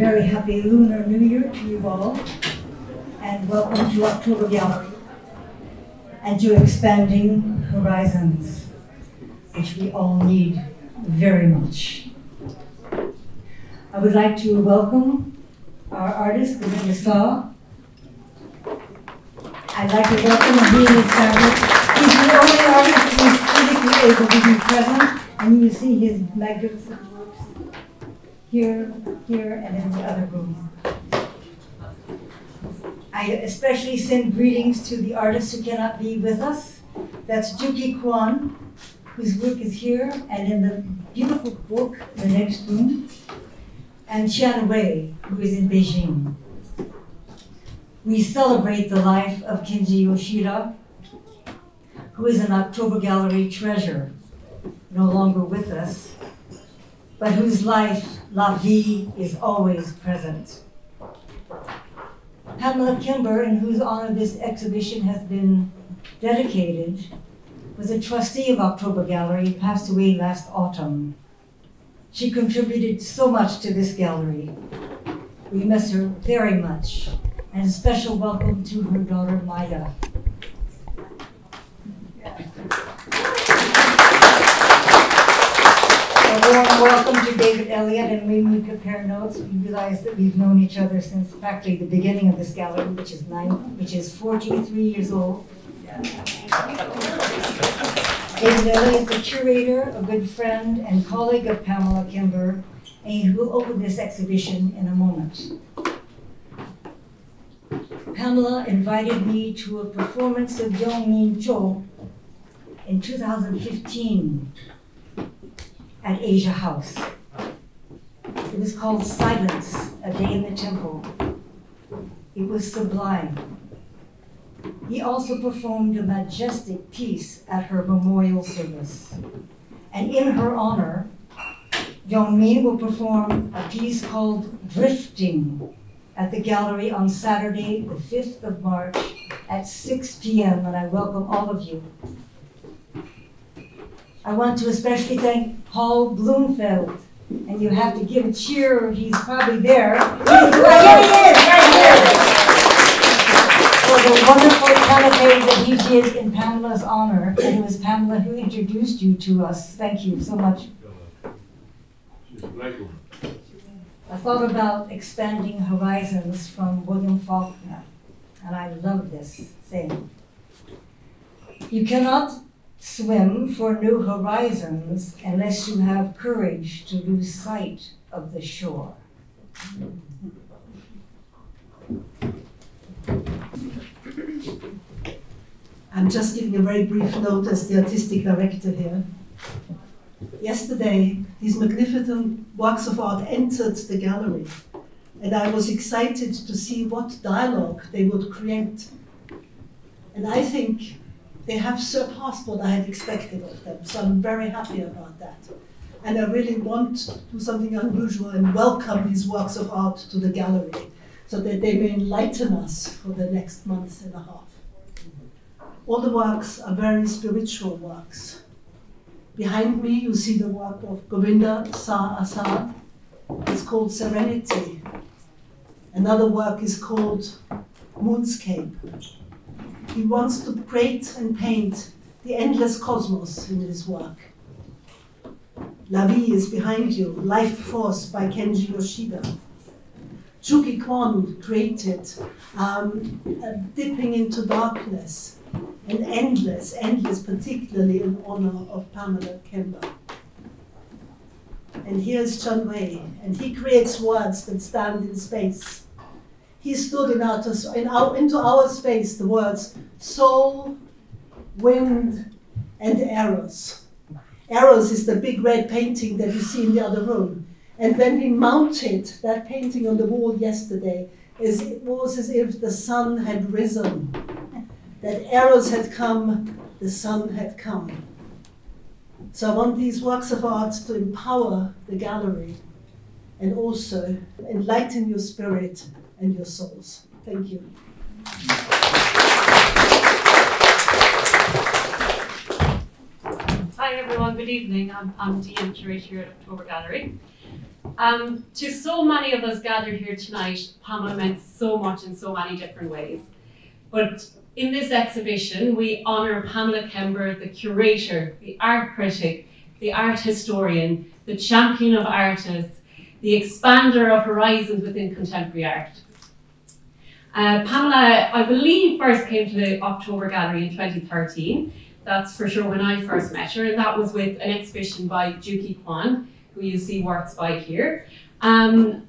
very happy Lunar New Year to you all, and welcome to October Gallery and to Expanding Horizons, which we all need very much. I would like to welcome our artist, Govinda Sah. I'd like to welcome he and his family. He's the only artist who is physically able to be present, and you see his magnificent works here, and in the other room. I especially send greetings to the artists who cannot be with us. That's Jukhee Kwon, whose work is here, and in the beautiful book in the next room, and Tian, who is in Beijing. We celebrate the life of Kenji Yoshida, who is an October Gallery treasure, no longer with us, but whose life, la vie, is always present. Pamela Kember, in whose honor this exhibition has been dedicated, was a trustee of October Gallery, passed away last autumn. She contributed so much to this gallery. We miss her very much. And a special welcome to her daughter, Maya. A warm welcome to David Elliott, and when we compare notes, we realize that we've known each other since practically the beginning of this gallery, which is 43 years old. David Elliott is the curator, a good friend, and colleague of Pamela Kember, and he will open this exhibition in a moment. Pamela invited me to a performance of Yeongmin Cho in 2015 at Asia House. It was called Silence, A Day in the Temple. It was sublime. He also performed a majestic piece at her memorial service. And in her honor, Yeongmin will perform a piece called Drifting at the gallery on Saturday, the 5th of March at 6 p.m., and I welcome all of you. I want to especially thank Paul Bloomfeld, and you have to give a cheer, he's probably there. Here he is, right here! For the wonderful canopy that he did in Pamela's honor, and it was Pamela who introduced you to us. Thank you so much. I thought about Expanding Horizons from William Faulkner, and I love this saying. You cannot swim for new horizons unless you have courage to lose sight of the shore. I'm just giving a very brief note as the artistic director here. Yesterday, these magnificent works of art entered the gallery, and I was excited to see what dialogue they would create. And I think they have surpassed what I had expected of them, so I'm very happy about that. And I really want to do something unusual and welcome these works of art to the gallery so that they may enlighten us for the next month and a half. All the works are very spiritual works. Behind me, you see the work of Govinda Sah Azad. It's called Serenity. Another work is called Moonscape. He wants to create and paint the endless cosmos in his work. La Vie is behind you, Life Force by Kenji Yoshida. Jukhee Kwon created Dipping into Darkness, and endless, particularly in honor of Pamela Kember. And here's Chun Wei, and he creates words that stand in space. He stood into our space the words soul, wind, and eros. Eros is the big red painting that you see in the other room. And when we mounted that painting on the wall yesterday, it was as if the sun had risen. That eros had come, the sun had come. So I want these works of art to empower the gallery and also enlighten your spirit and your souls. Thank you. Hi everyone, good evening. I'm Dee, I'm curator here at October Gallery. To so many of us gathered here tonight, Pamela meant so much in so many different ways. But in this exhibition, we honour Pamela Kember, the curator, the art critic, the art historian, the champion of artists, the expander of horizons within contemporary art. Pamela, I believe, first came to the October Gallery in 2013. That's for sure when I first met her, and that was with an exhibition by Jukhee Kwon, who you see works by here. And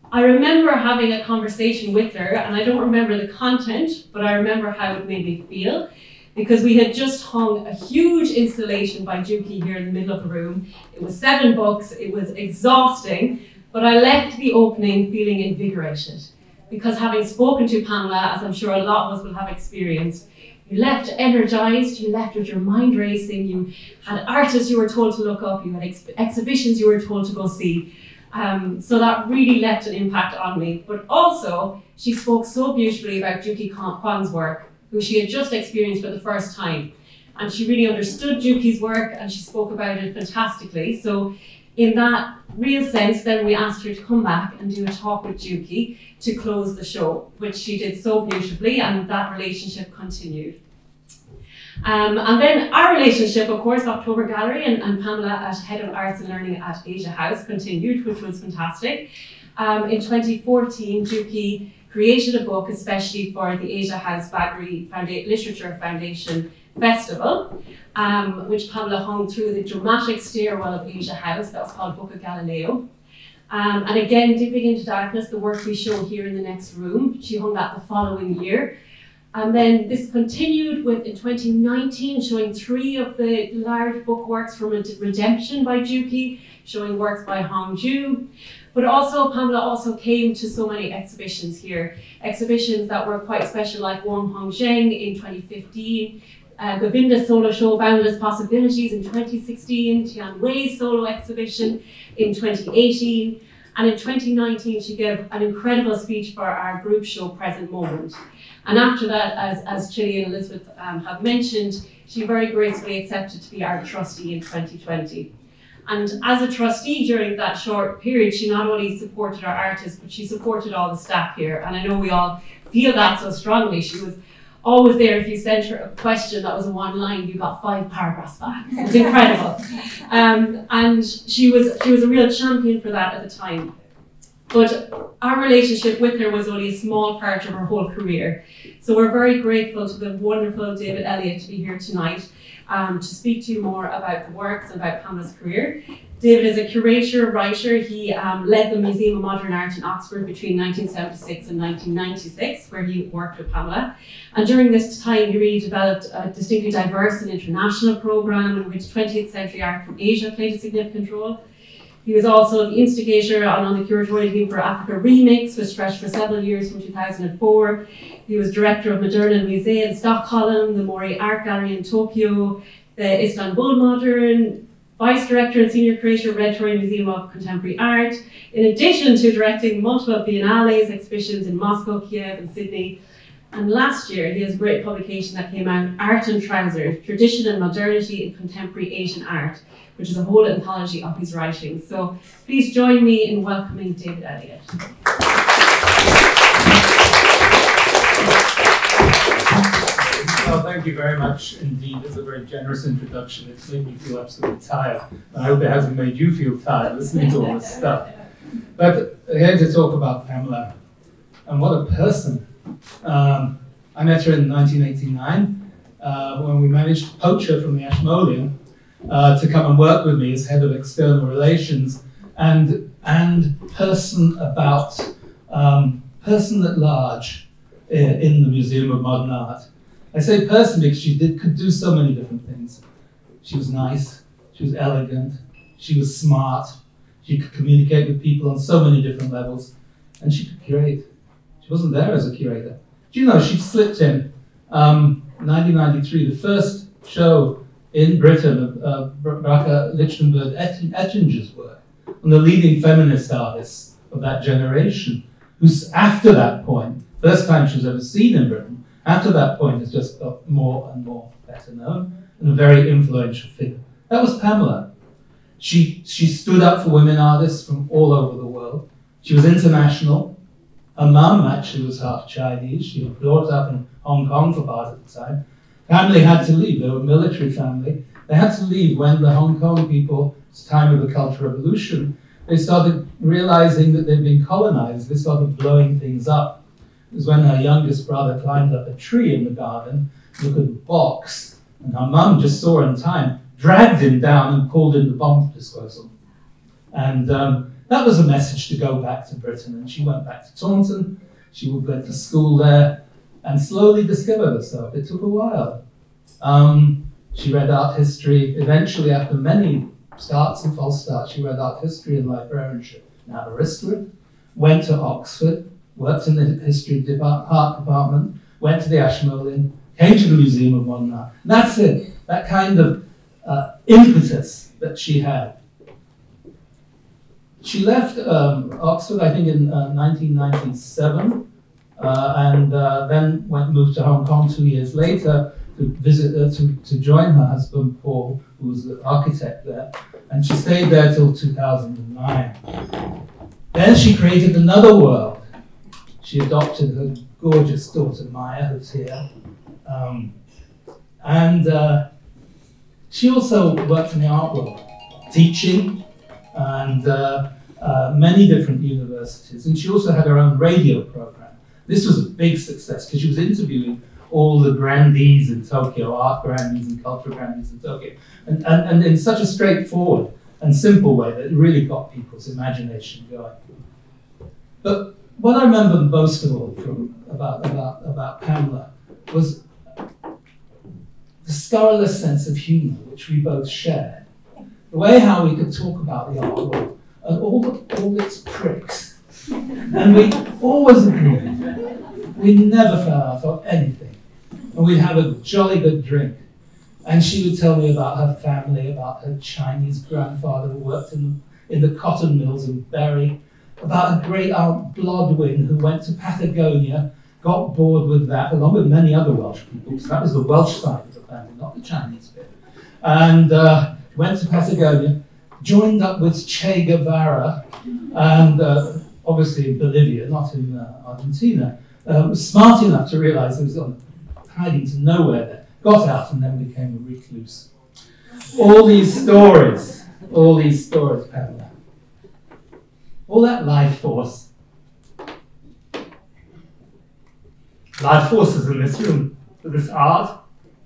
I remember having a conversation with her, and I don't remember the content, but I remember how it made me feel, because we had just hung a huge installation by Jukhee here in the middle of the room. It was 7 books, it was exhausting, but I left the opening feeling invigorated, because having spoken to Pamela, as I'm sure a lot of us will have experienced, you left energized, you left with your mind racing, you had artists you were told to look up, you had exhibitions you were told to go see. So that really left an impact on me. But also, she spoke so beautifully about Jukhee Kwon's work, who she had just experienced for the first time. And she really understood Jukhee's work, and she spoke about it fantastically. So in that real sense, then we asked her to come back and do a talk with Jukhee to close the show, which she did so beautifully, and that relationship continued. And then our relationship, of course, October Gallery and Pamela as Head of Arts and Learning at Asia House continued, which was fantastic. In 2014, Jukhee created a book especially for the Asia House Baggery Literature Foundation Festival, which Pamela hung through the dramatic stairwell of Asia House. That was called Book of Galileo. And again, Dipping into Darkness, the work we show here in the next room, she hung that the following year. And then this continued with, in 2019, showing 3 of the large book works from Redemption by Jukhee, showing works by Hongju. But also, Pamela also came to so many exhibitions here. Exhibitions that were quite special, like Wong Hong Zheng in 2015, Govinda Solo Show Boundless Possibilities in 2016, Tian Wei's solo exhibition in 2018. And in 2019, she gave an incredible speech for our group show, Present Moment. And after that, as Chili and Elisabeth have mentioned, she very gracefully accepted to be our trustee in 2020. And as a trustee during that short period, she not only supported our artists, but she supported all the staff here. And I know we all feel that so strongly. She was always there. If you sent her a question that was a 1 line, you got 5 paragraphs back. It was incredible. And she was a real champion for that at the time. But our relationship with her was only a small part of her whole career. So we're very grateful to the wonderful David Elliott to be here tonight to speak to you more about the works and about Pamela's career. David is a curator, writer. He led the Museum of Modern Art in Oxford between 1976 and 1996, where he worked with Pamela. And during this time, he really developed a distinctly diverse and international program in which 20th century art from Asia played a significant role. He was also the instigator on the curatorial team for Africa Remix, which stretched for several years from 2004. He was director of Moderna Musée in Stockholm, the Mori Art Gallery in Tokyo, the Istanbul Modern, vice director and senior curator of Red Tory Museum of Contemporary Art, in addition to directing multiple biennales, exhibitions in Moscow, Kiev, and Sydney. And last year, he has a great publication that came out, Art and Trousers, Tradition and Modernity in Contemporary Asian Art, which is a whole anthology of his writings. So please join me in welcoming David Elliott. Well, thank you very much indeed. It's a very generous introduction. It's made me feel absolutely tired. I hope it hasn't made you feel tired listening to all this stuff. But here to talk about Pamela, and what a person. I met her in 1989 when we managed to poach her from the Ashmolean to come and work with me as head of external relations and person at large in the Museum of Modern Art. I say person because she could do so many different things. She was nice, she was elegant, she was smart, she could communicate with people on so many different levels, and she could curate. She wasn't there as a curator. Do you know, she slipped in 1993, the first show in Britain of Bracha Lichtenberg Ettinger's work, on the leading feminist artists of that generation, who's after that point, first time she was ever seen in Britain, after that point has just got more and more better known, and a very influential figure. That was Pamela. She stood up for women artists from all over the world. She was international. Her mum actually was half Chinese. She was brought up in Hong Kong for part of the time. Family had to leave. They were a military family. They had to leave when the Hong Kong people, it's the time of the Cultural Revolution, they started realizing that they'd been colonized. They started blowing things up. It was when her youngest brother climbed up a tree in the garden, looked at the box, and her mum just saw in time, dragged him down and pulled in the bomb disposal. And that was a message to go back to Britain. And she went back to Taunton. She went to school there and slowly discovered herself. It took a while. She read art history. Eventually, after many starts and false starts, she read art history and librarianship in Aberystwyth, went to Oxford, worked in the history art department, went to the Ashmolean, came to the Museum of Modern Art. And that's it. That kind of impetus that she had. She left Oxford, I think, in 1997, and then moved to Hong Kong 2 years later to visit to join her husband Paul, who was the architect there, and she stayed there till 2009. Then she created another world. She adopted her gorgeous daughter Maya, who's here, and she also worked in the art world, teaching, and many different universities. And she also had her own radio program. This was a big success because she was interviewing all the grandees in Tokyo, art grandees and cultural grandees in Tokyo, and in such a straightforward and simple way that it really got people's imagination going. But what I remember most of all about Pamela was the scurrilous sense of humour which we both shared. The way how we could talk about the art world and all its pricks. And we always agreed. We never fell out of anything. And we'd have a jolly good drink. And she would tell me about her family, about her Chinese grandfather who worked in the cotton mills in Bury, about her great aunt Blodwyn who went to Patagonia, got bored with that, along with many other Welsh people, because that was the Welsh side of the family, not the Chinese bit. And went to Patagonia, joined up with Che Guevara, and obviously in Bolivia, not in Argentina, was smart enough to realize he was hiding to nowhere there, got out and then became a recluse. All these stories, Pamela. All that life force. Life forces in this room, for this art,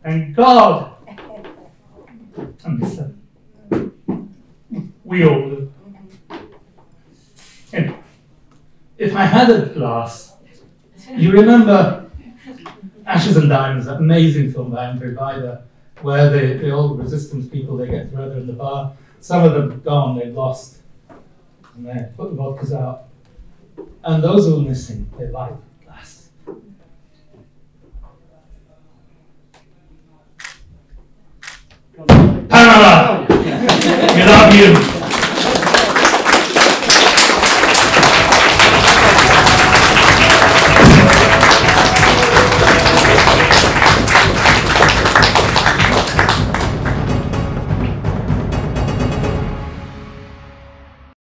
and God. And listen, we all do. And if I had a glass, you remember Ashes and Diamonds, that amazing film by Andrew Bider, where the old resistance people, they get together in the bar. Some of them are gone, they've lost. And they put the vodkas out. And those who are missing, they like glass. Pamela! We love you!